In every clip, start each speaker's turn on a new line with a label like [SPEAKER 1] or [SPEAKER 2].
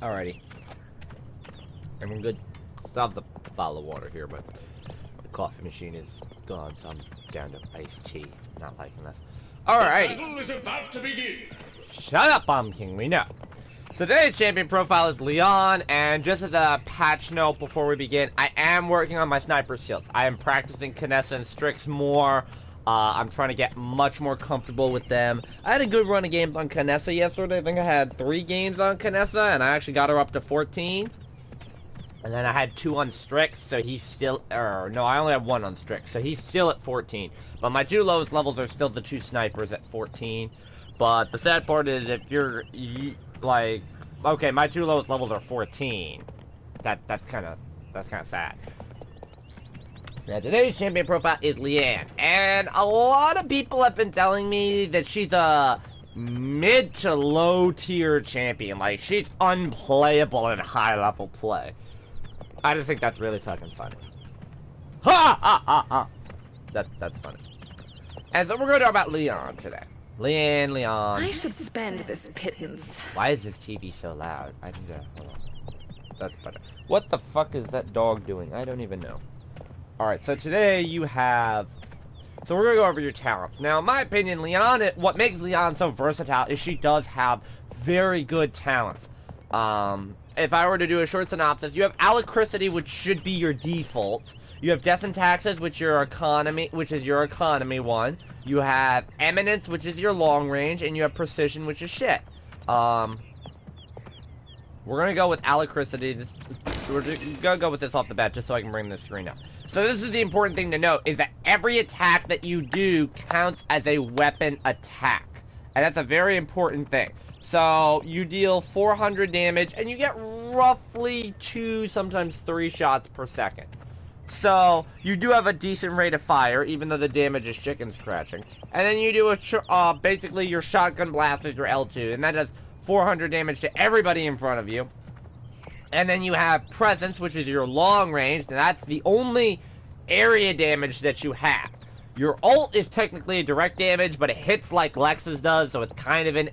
[SPEAKER 1] Alrighty. And we're good. Still have the bottle of water here, but the coffee machine is gone, so I'm down to iced tea. Not liking this. Alrighty.
[SPEAKER 2] The battle is about to begin.
[SPEAKER 1] Shut up, Bomb King. We know. So today's champion profile is Lian, and just as a patch note before we begin, I am working on my sniper skills. I am practicing Kinessa and Strix more. I'm trying to get much more comfortable with them. I had a good run of games on Kinessa yesterday. I think I had 3 games on Kinessa, and I actually got her up to 14. And then I had 2 on Strix, so he's still, no, I only have 1 on Strix, so he's still at 14. But my 2 lowest levels are still the 2 snipers at 14. But the sad part is if you're, like, okay, my 2 lowest levels are 14. That's kind of sad. Now, today's champion profile is Lian, and a lot of people have been telling me that she's a mid to low tier champion. Like, she's unplayable in high level play. I just think that's really fucking funny. Ha ha ha ha! That's funny. And so we're going to talk about Lian today. Lian.
[SPEAKER 3] I should spend this pittance.
[SPEAKER 1] Why is this TV so loud? I need to, hold on. That's better. What the fuck is that dog doing? I don't even know. Alright, so today you have... So we're going to go over your talents. Now, in my opinion, Lian, what makes Lian so versatile is she does have very good talents. If I were to do a short synopsis, you have Alacrity, which should be your default. You have Death and Taxes, which is your economy one. You have Eminence, which is your long range, and you have Precision, which is shit. We're gonna go with Alacrity. We're gonna go with this off the bat, just so I can bring the screen up. So this is the important thing to note, is that every attack that you do counts as a weapon attack. And that's a very important thing. So, you deal 400 damage, and you get roughly 2, sometimes 3 shots per second. So, you do have a decent rate of fire, even though the damage is chicken scratching. And then you do basically your shotgun blast is your L2, and that does 400 damage to everybody in front of you. And then you have Presence, which is your long range, and that's the only area damage that you have. Your ult is technically a direct damage, but it hits like Lex's does, so it's kind of an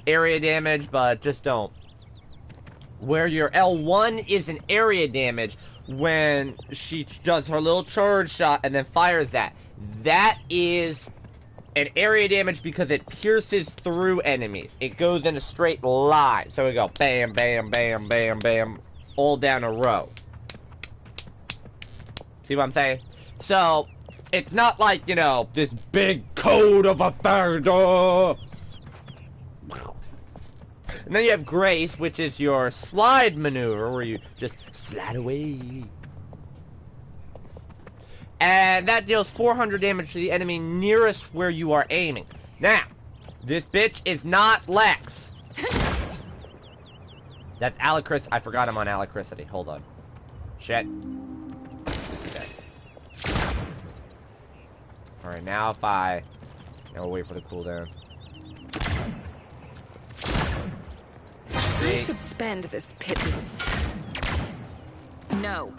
[SPEAKER 1] area damage, but just don't. Where your L1 is an area damage when she does her little charge shot and then fires that. That is an area damage because it pierces through enemies. It goes in a straight line. So we go bam, bam, bam, bam, bam, all down a row. See what I'm saying? So, it's not like, you know, this big code of a thunder. And then you have Grace, which is your slide maneuver, where you just slide away. And that deals 400 damage to the enemy nearest where you are aiming. Now, this bitch is not Lex. That's Alacrity. I forgot I'm on Alacrity. Hold on. Shit. Alright, now if now we'll wait for the cooldown.
[SPEAKER 3] I should spend this pittance. No.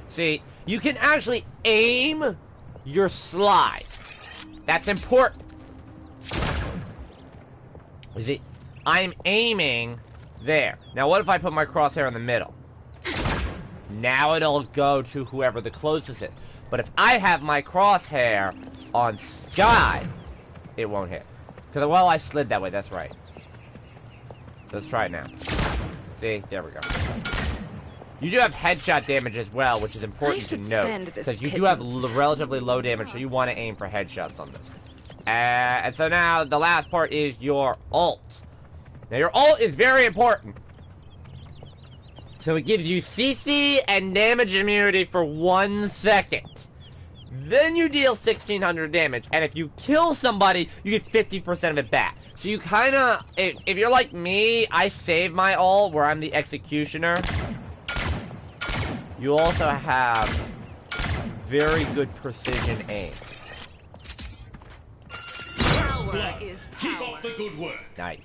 [SPEAKER 1] See, you can actually aim your slide. That's important. You see, I'm aiming there. Now what if I put my crosshair in the middle? Now it'll go to whoever the closest is. But if I have my crosshair on Sky, it won't hit. Because, well, I slid that way, that's right. So let's try it now. See? There we go. You do have headshot damage as well, which is important to note. Because you do have relatively low damage, so you want to aim for headshots on this. And so now, the last part is your ult. Now, your ult is very important. So it gives you CC and damage immunity for 1 second. Then you deal 1600 damage, and if you kill somebody, you get 50% of it back. So you kinda, if you're like me, I save my ult where I'm the executioner. You also have very good precision aim.
[SPEAKER 3] Power is
[SPEAKER 2] Keep
[SPEAKER 3] power.
[SPEAKER 2] up the good work.
[SPEAKER 1] Nice.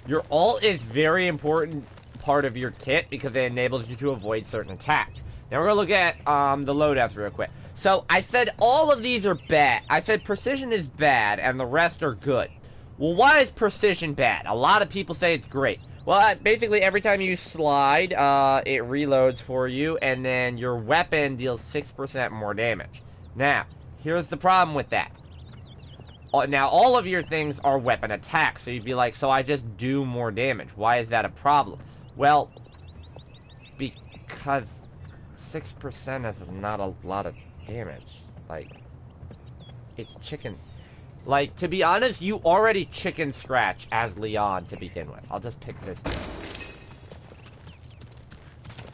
[SPEAKER 1] Your ult is very important part of your kit because it enables you to avoid certain attacks. Now we're gonna look at the loadouts real quick. So I said all of these are bad. I said precision is bad and the rest are good. Well, why is precision bad? A lot of people say it's great. Well, basically every time you slide, it reloads for you, and then your weapon deals 6% more damage. Now, here's the problem with that. Now, all of your things are weapon attacks, so you'd be like, so I just do more damage. Why is that a problem? Well, because 6% is not a lot of damage. Like, it's chicken. Like, to be honest, you already chicken scratch as Lian to begin with. I'll just pick this thing.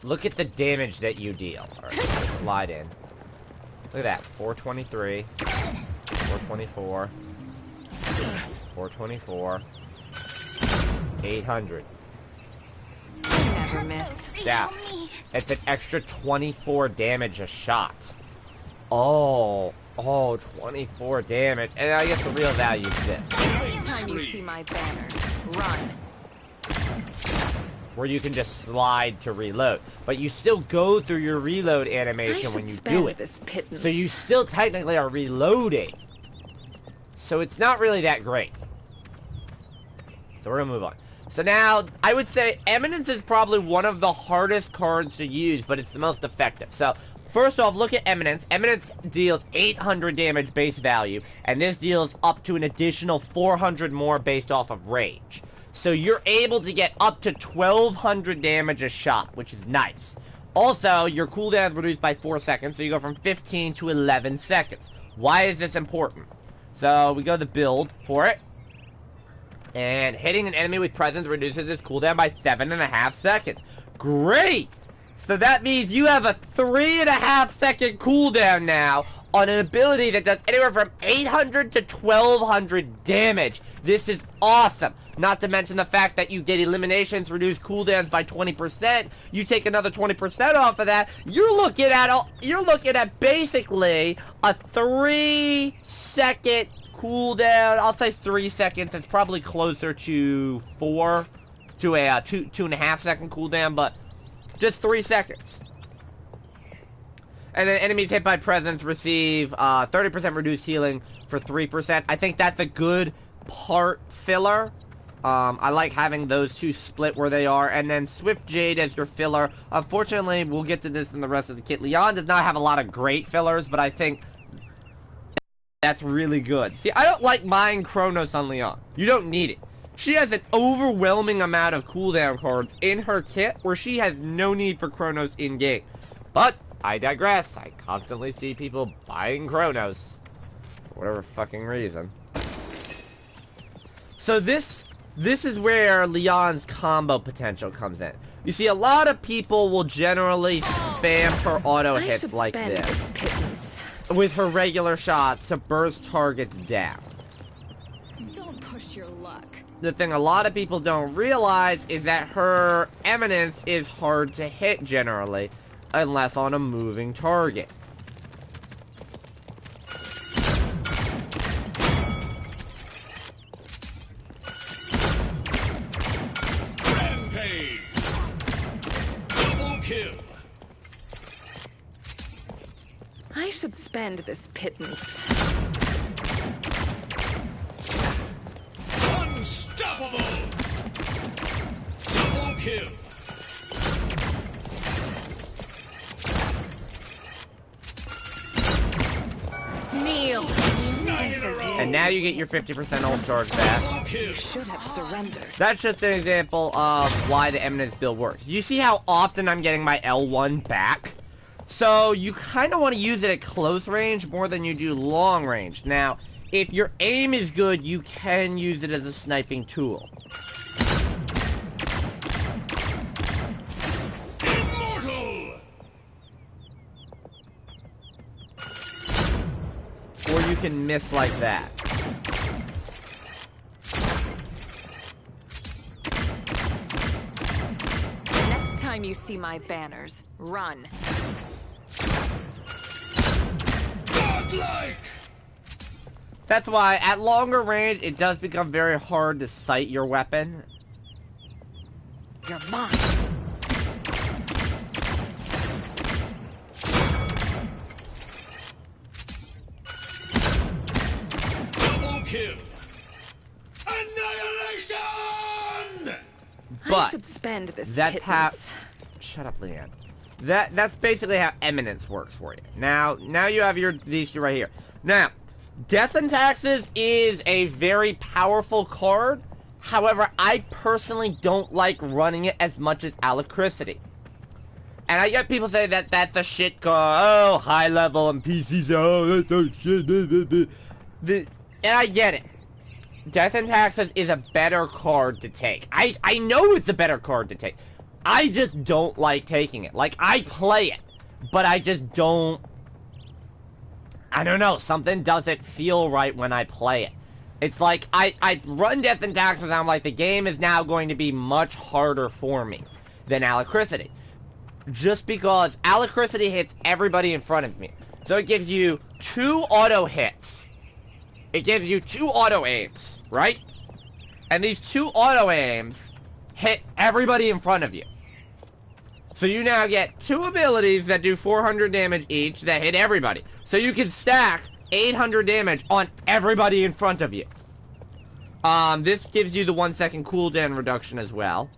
[SPEAKER 1] Look at the damage that you deal. Alright, slide in. Look at that. 423. 424. 424. 800.
[SPEAKER 3] Never miss.
[SPEAKER 1] Yeah. It's an extra 24 damage a shot. Oh, 24 damage. And I guess the real value is this.
[SPEAKER 3] Next time you see my banners, run.
[SPEAKER 1] Where you can just slide to reload. But you still go through your reload animation when you do it.
[SPEAKER 3] This pittance.
[SPEAKER 1] So you still technically are reloading. So it's not really that great. So we're gonna move on. So now, I would say Eminence is probably one of the hardest cards to use, but it's the most effective. So, first off, look at Eminence. Eminence deals 800 damage base value, and this deals up to an additional 400 more based off of range. So you're able to get up to 1200 damage a shot, which is nice. Also, your cooldown is reduced by 4 seconds, so you go from 15 to 11 seconds. Why is this important? So, we go to build for it. And hitting an enemy with presence reduces its cooldown by 7.5 seconds. Great! So that means you have a 3.5 second cooldown now on an ability that does anywhere from 800 to 1200 damage. This is awesome. Not to mention the fact that you get eliminations, reduce cooldowns by 20%. You take another 20% off of that. You're looking at basically a 3 second cooldown. I'll say 3 seconds. It's probably closer to 4 to a 2.5 second cooldown, but just 3 seconds. And then enemies hit by presence receive 30% reduced healing for 3%. I think that's a good part filler. I like having those two split where they are. And then Swift Jade as your filler. Unfortunately, we'll get to this in the rest of the kit. Lian does not have a lot of great fillers, but I think that's really good. See, I don't like buying Chronos on Lian. You don't need it. She has an overwhelming amount of cooldown cards in her kit where she has no need for Chronos in-game. But, I digress. I constantly see people buying Chronos. For whatever fucking reason. So this is where Lian's combo potential comes in. You see, a lot of people will generally spam her auto hits like this with her regular shots to burst targets down.
[SPEAKER 3] Don't push your luck.
[SPEAKER 1] The thing a lot of people don't realize is that her Eminence is hard to hit generally, unless on a moving target.
[SPEAKER 2] Rampage! Double kill!
[SPEAKER 3] I should spend this pittance.
[SPEAKER 2] Unstoppable! Double kill!
[SPEAKER 3] Kneel.
[SPEAKER 1] And now you get your 50% ult charge back.
[SPEAKER 3] Should have surrendered.
[SPEAKER 1] That's just an example of why the Eminence build works. You see how often I'm getting my L1 back? So you kind of want to use it at close range more than you do long range. Now, if your aim is good, you can use it as a sniping tool.
[SPEAKER 2] Immortal!
[SPEAKER 1] Or you can miss like that.
[SPEAKER 3] Next time you see my banners, run.
[SPEAKER 2] Godlike!
[SPEAKER 1] That's why, at longer range, it does become very hard to sight your weapon.
[SPEAKER 3] You're mine.
[SPEAKER 2] Double kill!
[SPEAKER 3] should spend this
[SPEAKER 1] that's how...
[SPEAKER 3] pittance.
[SPEAKER 1] Shut up, Lian. That's basically how eminence works for you. Now you have these two right here. Now, Death and Taxes is a very powerful card. However, I personally don't like running it as much as Alacrity. And I get people say that that's a shit card. Oh, high level and PCs. Oh, that's so shit. And I get it. Death and Taxes is a better card to take. I know it's a better card to take. I just don't like taking it. Like, I play it, but I just don't... I don't know, something doesn't feel right when I play it. It's like, I run Death and Taxes and I'm like, the game is now going to be much harder for me than Alacrity. Just because Alacrity hits everybody in front of me. So it gives you 2 auto hits. It gives you 2 auto aims, right? And these 2 auto aims hit everybody in front of you. So you now get 2 abilities that do 400 damage each that hit everybody. So you can stack 800 damage on everybody in front of you. This gives you the 1-second cooldown reduction as well.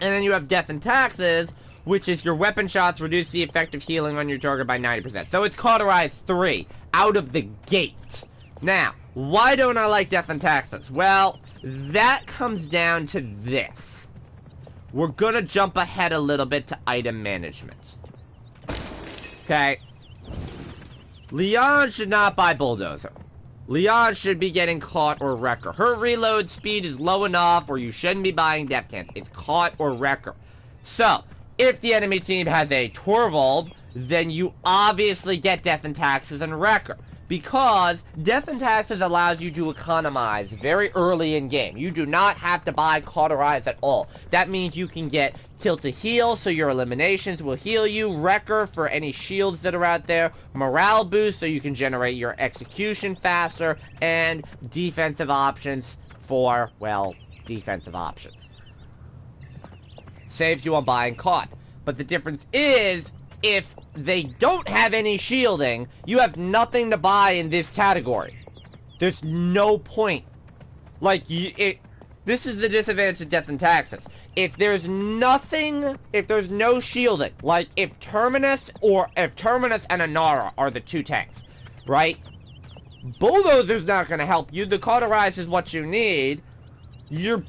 [SPEAKER 1] And then you have Death and Taxes, which is your weapon shots reduce the effective healing on your target by 90%. So it's cauterized 3 out of the gate. Now, why don't I like Death and Taxes? Well, that comes down to this. We're gonna jump ahead a little bit to item management. Okay. Lian should not buy Bulldozer. Lian should be getting Caught or Wrecker. Her reload speed is low enough where you shouldn't be buying Death Hands. It's Caught or Wrecker. So, if the enemy team has a Torvald, then you obviously get Death and Taxes and Wrecker. Because Death and Taxes allows you to economize very early in game. You do not have to buy Cauterize at all. That means you can get Tilt to Heal, so your eliminations will heal you. Wrecker for any shields that are out there. Morale Boost, so you can generate your execution faster. And defensive options for, well, defensive options. Saves you on buying Caught. But the difference is, if they don't have any shielding, you have nothing to buy in this category. There's no point. Like, this is the disadvantage of Death and Taxes. If there's nothing, if there's no shielding, like if Terminus and Anara are the 2 tanks, right? Bulldozer's not going to help you. The Cauterize is what you need. You're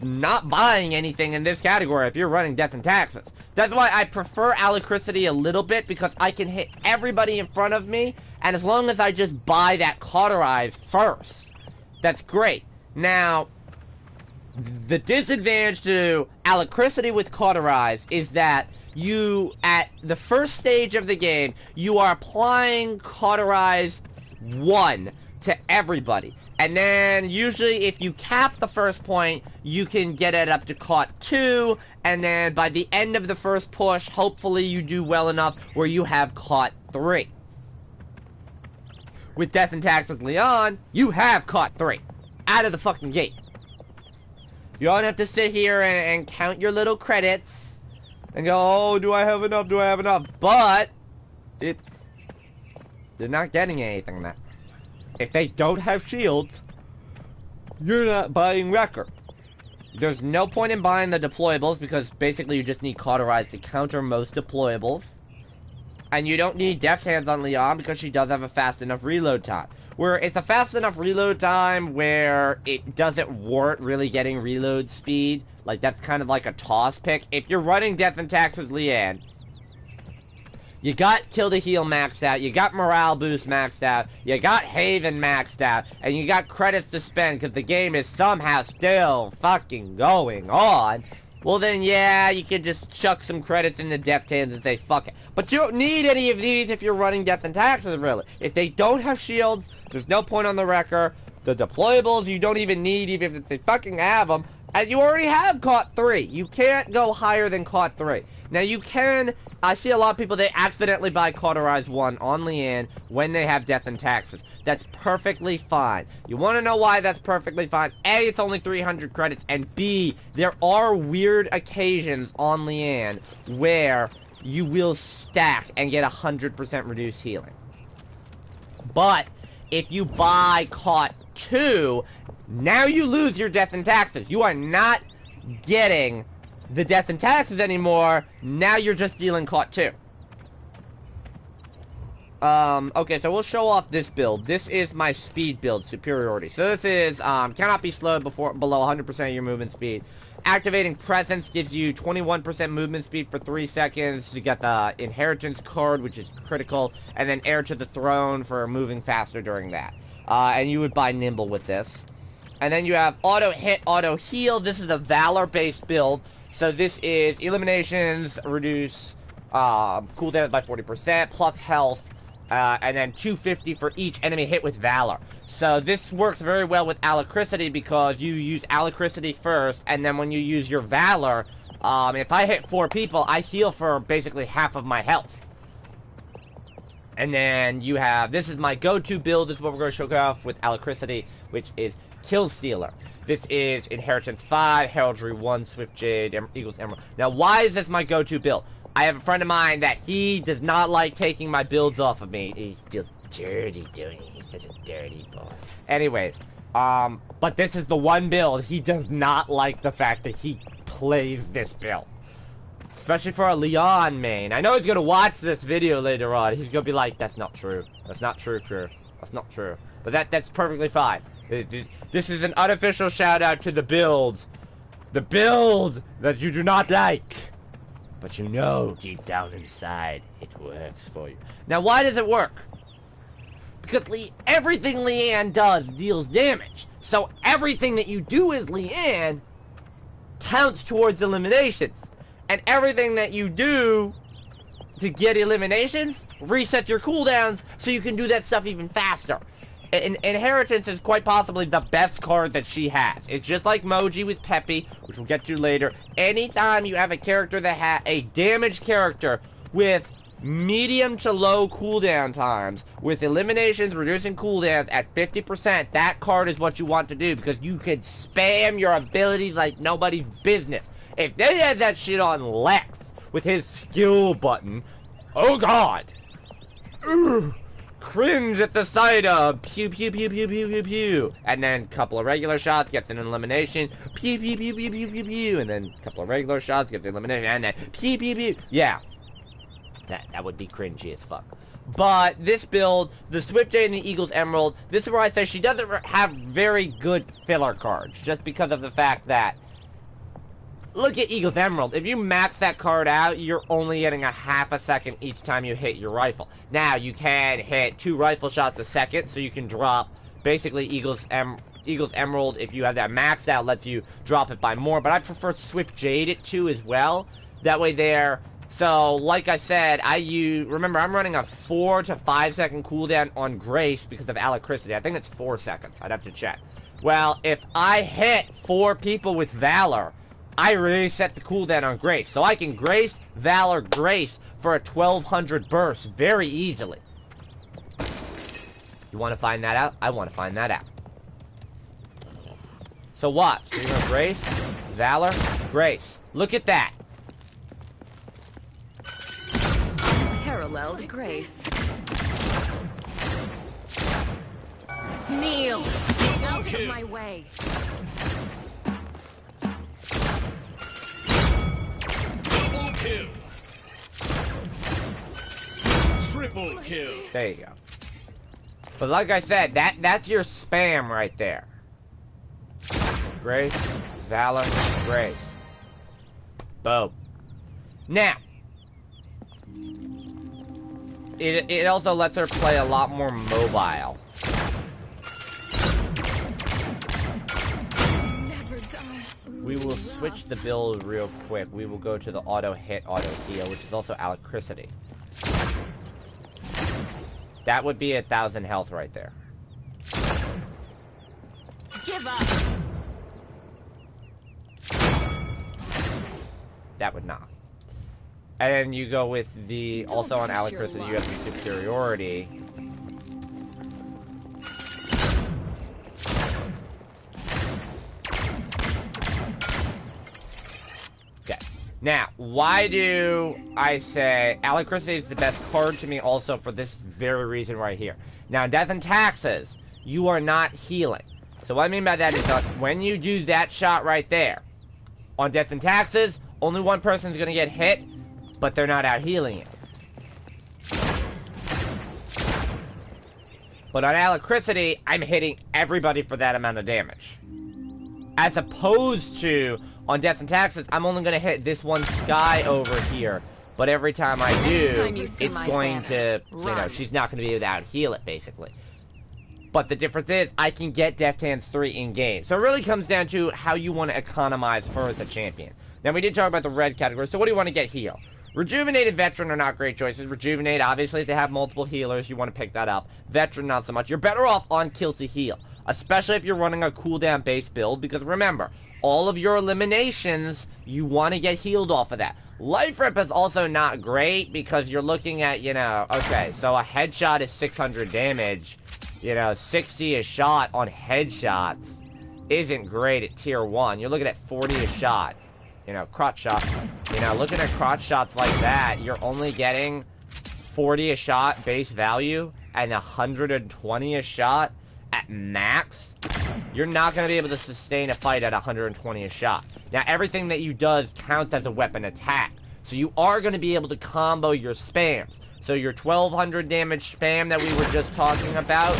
[SPEAKER 1] not buying anything in this category if you're running Death and Taxes. That's why I prefer Alacrity a little bit, because I can hit everybody in front of me, and as long as I just buy that Cauterize first, that's great. Now, the disadvantage to Alacrity with Cauterize is that you, at the first stage of the game, you are applying Cauterize 1 to everybody. And then, usually, if you cap the first point, you can get it up to Caught 2, and then by the end of the first push, hopefully you do well enough where you have Caught 3. With Death and Taxes Lian, you have Caught 3. Out of the fucking gate. You don't have to sit here and count your little credits, and go, oh, do I have enough, do I have enough? But, they're not getting anything that. If they don't have shields, you're not buying Wrecker. There's no point in buying the deployables, because basically you just need Cauterize to counter most deployables. And you don't need Deft Hands on Lian, because she does have a fast enough reload time. Where it's a fast enough reload time where it doesn't warrant really getting reload speed. Like, that's kind of like a toss pick. If you're running Death and Taxes Lian, you got Kill to Heal maxed out, you got Morale Boost maxed out, you got Haven maxed out, and you got credits to spend because the game is somehow still fucking going on, well then yeah, you can just chuck some credits in the Deft Hands and say fuck it. But you don't need any of these if you're running Death and Taxes, really. If they don't have shields, there's no point on the Wrecker. The deployables you don't even need, even if they fucking have them. And you already have Caught 3. You can't go higher than Caught 3. Now you can, I see a lot of people, they accidentally buy Cauterize 1 on Lian when they have Death and Taxes. That's perfectly fine. You want to know why that's perfectly fine? A, it's only 300 credits, and B, there are weird occasions on Lian where you will stack and get 100% reduced healing. But, if you buy Caught 2, now you lose your Death and Taxes. You are not getting the death and taxes anymore. Now you're just dealing caught 2. Okay, so we'll show off this build. This is my speed build, superiority. So this is, cannot be slowed below 100% of your movement speed. Activating presence gives you 21% movement speed for 3 seconds. You get the inheritance card, which is critical, and then heir to the throne for moving faster during that. And you would buy nimble with this. And then you have auto hit, auto heal. This is a valor based build. So this is eliminations, reduce cooldown by 40%, plus health. And then 250 for each enemy hit with Valor. So this works very well with Alacrity because you use Alacrity first, and then when you use your Valor, if I hit 4 people, I heal for basically half of my health. And then you have, this is my go-to build. This is what we're going to show off with Alacrity, which is Kill Stealer. This is Inheritance 5, Heraldry 1, Swift Jade, Eagles Emerald. Now, why is this my go-to build? I have a friend of mine that he does not like taking my builds off of me. He feels dirty doing it. He's such a dirty boy. Anyways, but this is the one build he does not like the fact that he plays this build. Especially for a Lian main. I know he's gonna watch this video later on. He's gonna be like, that's not true. That's not true, crew. That's not true. But that's perfectly fine. This is an unofficial shout out to the build. The build that you do not like. But you know, deep down inside, it works for you. Now, why does it work? Because everything Lian does deals damage. So everything that you do as Lian counts towards eliminations. And everything that you do to get eliminations resets your cooldowns so you can do that stuff even faster. Inheritance is quite possibly the best card that she has. It's just like Moji with Peppy, which we'll get to later. Anytime you have a character that has a damaged character with medium to low cooldown times, with eliminations reducing cooldowns at 50%, that card is what you want to do because you can spam your abilities like nobody's business. If they had that shit on Lex with his skill button, oh god! Ugh. Cringe at the sight of pew pew pew pew pew pew pew, and then a couple of regular shots gets an elimination, pew pew pew pew pew pew pew, and then a couple of regular shots gets an elimination, and then pew pew pew. Yeah, that would be cringy as fuck. But this build, the Swift Jade and the Eagles Emerald, this is where I say she doesn't have very good filler cards, just because of the fact that, look at Eagles Emerald. If you max that card out, you're only getting a half a second each time you hit your rifle. Now, you can hit 2 rifle shots a second, so you can drop basically Eagles Emerald. If you have that maxed out, lets you drop it by more. But I prefer Swift Jade it too as well. That way there. So, like I said, remember, I'm running a 4 to 5 second cooldown on Grace because of Alacrity. I think it's 4 seconds. I'd have to check. Well, if I hit 4 people with Valor, I reset the cooldown on Grace. So I can Grace, Valor, Grace for a 1200 burst very easily. You want to find that out? I want to find that out. So watch. So you're going to Grace, Valor, Grace. Look at that.
[SPEAKER 3] Paralleled Grace. Kneel! Out of my way.
[SPEAKER 2] Kill. Triple kill.
[SPEAKER 1] There you go. But like I said, that's your spam right there. Grace, Valor, Grace. Boom. Now, it also lets her play a lot more mobile. We will switch the build real quick. We will go to the auto hit, auto heal, which is also Alacrity. That would be 1,000 health right there.
[SPEAKER 3] Give up.
[SPEAKER 1] That would not. And then you go with the, also on Alacrity, you have the superiority. Now, why do I say Alacrity is the best card to me also for this very reason right here. Now, Death and Taxes, you are not healing. So what I mean by that is that when you do that shot right there, On Death and Taxes, only one person's gonna get hit, but they're not out healing it. But on Alacrity, I'm hitting everybody for that amount of damage. As opposed to, on Death and Taxes, I'm only gonna hit this one Sky over here. But every time I do, it's going to, you know, she's not gonna be able to out heal it, basically. But the difference is, I can get Deft Hands 3 in-game. So it really comes down to how you want to economize her as a champion. Now, we did talk about the red category, so what do you want to get heal? Rejuvenate and Veteran are not great choices. Rejuvenate, obviously, if they have multiple healers, you want to pick that up. Veteran, not so much. You're better off on Kill to Heal, especially if you're running a cooldown base build, because remember, all of your eliminations, you want to get healed off of that. Life Rip is also not great, because you're looking at, you know, okay, so a headshot is 600 damage. You know, 60 a shot on headshots isn't great at tier 1. You're looking at 40 a shot. You know, crotch shot. You know, looking at crotch shots like that, you're only getting 40 a shot base value and 120 a shot at max. You're not going to be able to sustain a fight at 120 a shot. Now, everything that you does counts as a weapon attack. So you are going to be able to combo your spams. So your 1200 damage spam that we were just talking about,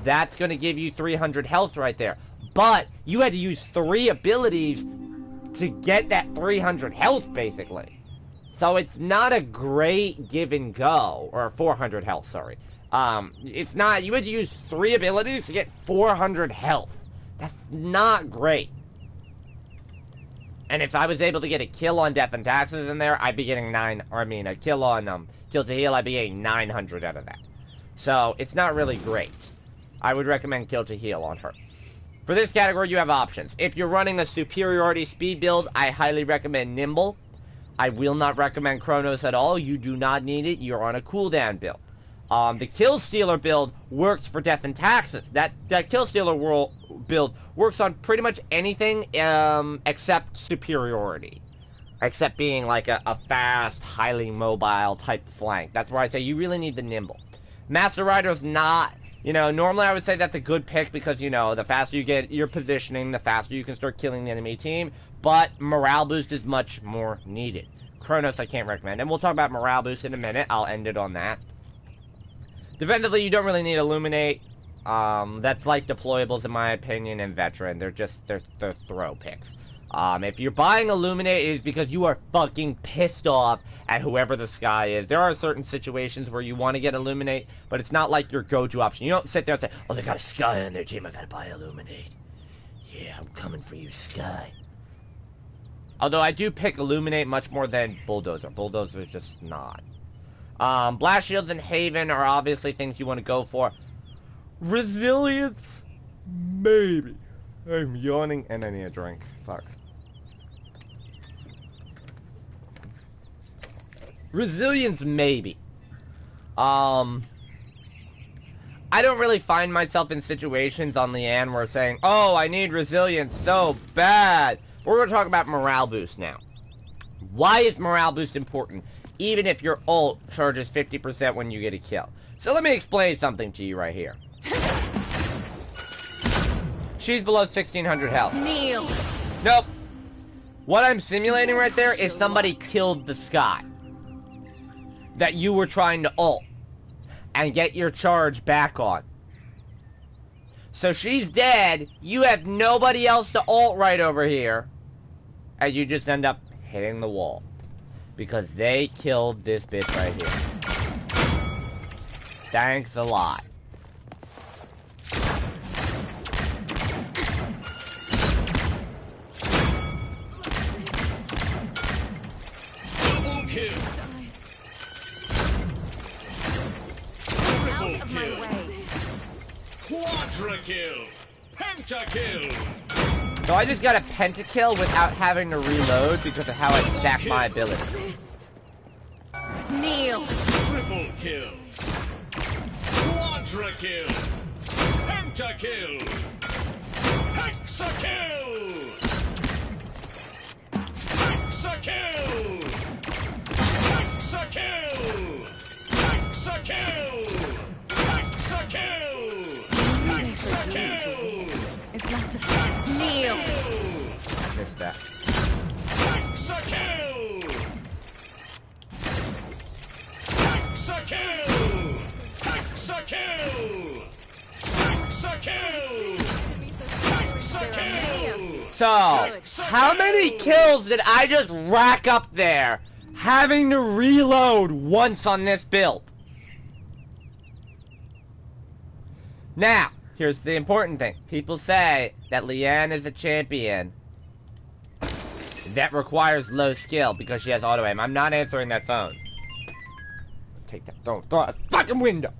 [SPEAKER 1] that's going to give you 300 health right there. But you had to use 3 abilities to get that 300 health, basically. So it's not a great give and go, or 400 health, sorry. It's not, you had to use 3 abilities to get 400 health. That's not great. And if I was able to get a kill on Death and Taxes in there, I'd be getting a kill on, Kill to Heal, I'd be getting 900 out of that. So, it's not really great. I would recommend Kill to Heal on her. For this category, you have options. If you're running a superiority speed build, I highly recommend Nimble. I will not recommend Chronos at all. You do not need it. You're on a cooldown build. The Kill Stealer build works for Death and Taxes. That Kill Stealer build works on pretty much anything except superiority. Except being like a fast, highly mobile type flank. That's where I say you really need the Nimble. Master Rider's not, you know, normally I would say that's a good pick because, you know, the faster you get your positioning, the faster you can start killing the enemy team. But morale boost is much more needed. Chronos I can't recommend. And we'll talk about morale boost in a minute. I'll end it on that. Defensively, you don't really need Illuminate. That's like deployables in my opinion, and Veteran. They're throw picks. If you're buying Illuminate, it is because you are fucking pissed off at whoever the Sky is. There are certain situations where you want to get Illuminate, but it's not like your go-to option. You don't sit there and say, oh, they got a Sky on their team, I gotta buy Illuminate. Yeah, I'm coming for you, Sky. Although I do pick Illuminate much more than Bulldozer. Bulldozer's just not. Blast Shields and Haven are obviously things you want to go for. Resilience? Maybe. I'm yawning and I need a drink. Fuck. Resilience, maybe. I don't really find myself in situations on Lian where saying, oh, I need resilience so bad. We're going to talk about morale boost now. Why is morale boost important? Even if your ult charges 50% when you get a kill. So let me explain something to you right here. She's below 1600 health.
[SPEAKER 3] Kneel.
[SPEAKER 1] Nope. What I'm simulating right there is somebody killed the Sky that you were trying to ult and get your charge back on. So she's dead, you have nobody else to ult right over here, and you just end up hitting the wall. Because they killed this bitch right here. Thanks a lot.
[SPEAKER 2] Double kill. Triple
[SPEAKER 3] Out of my
[SPEAKER 2] kill.
[SPEAKER 3] way.
[SPEAKER 2] Quadra kill. Pentakill.
[SPEAKER 1] So I just got a pentakill without having to reload because of how I stack my ability.
[SPEAKER 3] Kneel.
[SPEAKER 2] Triple kill. Quadra kill. Pentakill. Hexakill. Hexakill. Hexakill. Hexakill. Hexakill. Hexakill.
[SPEAKER 3] It's not to kneel.
[SPEAKER 1] Missed that. So, how many kills did I just rack up there, having to reload once on this build? Now, here's the important thing. People say that Lian is a champion that requires low skill because she has auto aim. I'm not answering that phone. Take that phone, throw it out the fucking window.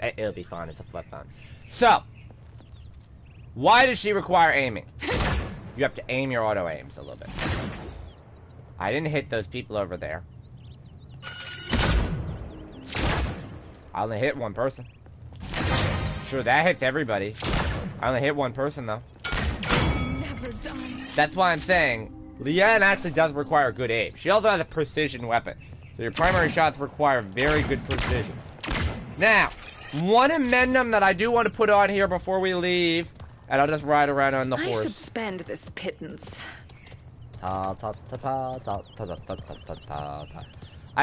[SPEAKER 1] It'll be fine, it's a flip phone. So, why does she require aiming? You have to aim your auto aims a little bit. I didn't hit those people over there. I only hit one person. Sure, that hits everybody. I only hit one person, though.
[SPEAKER 3] Never die.
[SPEAKER 1] That's why I'm saying Lian actually does require good aim. She also has a precision weapon. So your primary shots require very good precision. Now, one amendment that I do want to put on here before we leave, and I'll just ride around on the
[SPEAKER 3] I
[SPEAKER 1] horse.
[SPEAKER 3] should spend this pittance.
[SPEAKER 1] I'm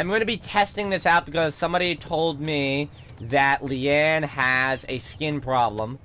[SPEAKER 1] going to be testing this out because somebody told me that Lian has a skin problem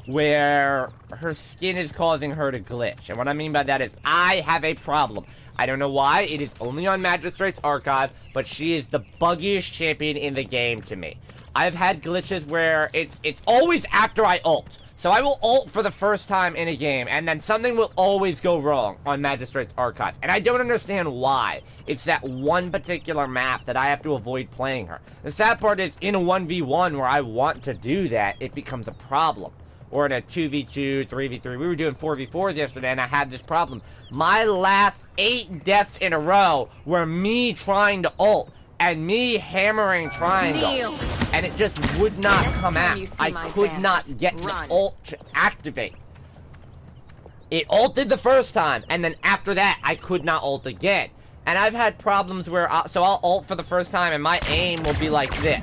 [SPEAKER 1] where her skin is causing her to glitch. And what I mean by that is I have a problem. I don't know why. It is only on Magistrate's Archive, but she is the buggiest champion in the game to me. I've had glitches where it's always after I ult. So I will ult for the first time in a game, and then something will always go wrong on Magistrate's Archive. And I don't understand why. It's that one particular map that I have to avoid playing her. The sad part is, in a 1v1 where I want to do that, it becomes a problem. Or in a 2v2, 3v3. We were doing 4v4s yesterday, and I had this problem. My last 8 deaths in a row were me trying to ult, and me hammering triangle.
[SPEAKER 3] Kneel.
[SPEAKER 1] And it just would not
[SPEAKER 3] Next
[SPEAKER 1] come
[SPEAKER 3] time
[SPEAKER 1] out.
[SPEAKER 3] you see
[SPEAKER 1] I
[SPEAKER 3] my
[SPEAKER 1] could
[SPEAKER 3] banners,
[SPEAKER 1] not get the
[SPEAKER 3] run.
[SPEAKER 1] ult to activate. It ulted the first time, and then after that, I could not ult again. And I've had problems where, so I'll ult for the first time, and my aim will be like this.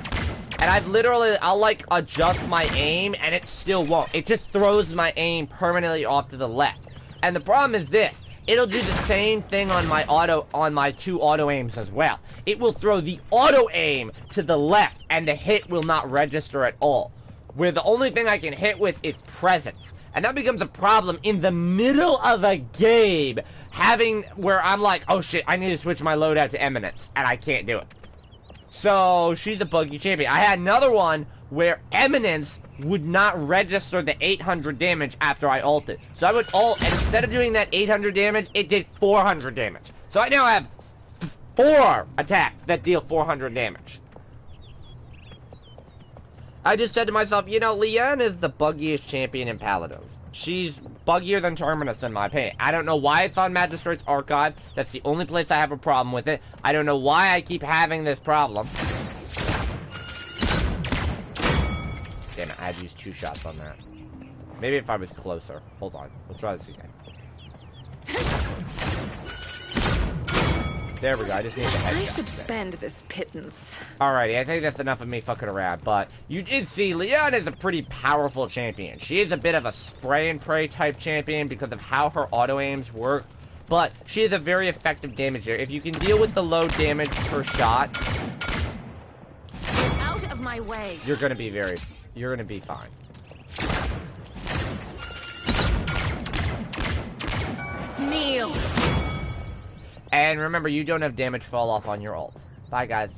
[SPEAKER 1] And I'll like adjust my aim, and it still won't. It just throws my aim permanently off to the left. And the problem is this. It'll do the same thing on my two auto aims as well. It will throw the auto aim to the left, and the hit will not register at all. Where the only thing I can hit with is presence. And that becomes a problem in the middle of a game, where I'm like, oh shit, I need to switch my loadout to Eminence, and I can't do it. So, she's a buggy champion. I had another one where Eminence would not register the 800 damage after I ulted. So I would ult, and instead of doing that 800 damage, it did 400 damage. So I now have 4 attacks that deal 400 damage. I just said to myself, you know, Lian is the buggiest champion in Paladins. She's buggier than Terminus in my opinion. I don't know why it's on Magistrate's Archive. That's the only place I have a problem with it. I don't know why I keep having this problem. Damn it, I had to use 2 shots on that. Maybe if I was closer. Hold on, we'll try this again. There we go, I just need the
[SPEAKER 3] I
[SPEAKER 1] headshot.
[SPEAKER 3] should spend this pittance.
[SPEAKER 1] Alrighty, I think that's enough of me fucking around, but you did see Lian is a pretty powerful champion. She is a bit of a spray and pray type champion because of how her auto aims work, but she is a very effective damager. If you can deal with the low damage per shot,
[SPEAKER 3] Out of my way.
[SPEAKER 1] you're gonna be fine.
[SPEAKER 3] Kneel.
[SPEAKER 1] And remember, you don't have damage fall off on your ult. Bye, guys.